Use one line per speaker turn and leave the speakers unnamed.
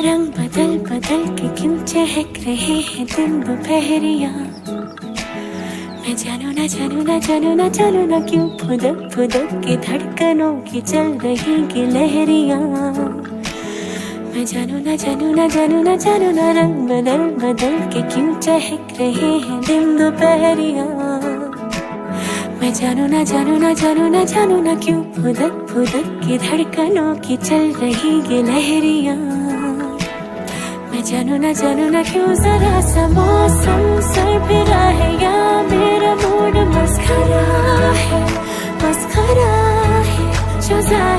रंग बदल बदल के क्यों चहक रहे हैं दिन दोपहरिया। मैं जानू ना जानू ना जानू ना जानू ना क्यों फुदक फुदक के धड़कनों की चल रही की लहरियां। मैं जानू ना जानू ना जानू ना जानू ना रंग बदल बदल के क्यों चहक रहे हैं दिन दोपहरिया। मैं जानू ना जानू ना जानू ना जानू ना क्यों फुदक फुदक के धड़कनों की चल रही ये लहरियां। मैं जानू ना क्यों जरा सा मौसम सरफिरा है या मेरा मूड मस्खरा है जो जाए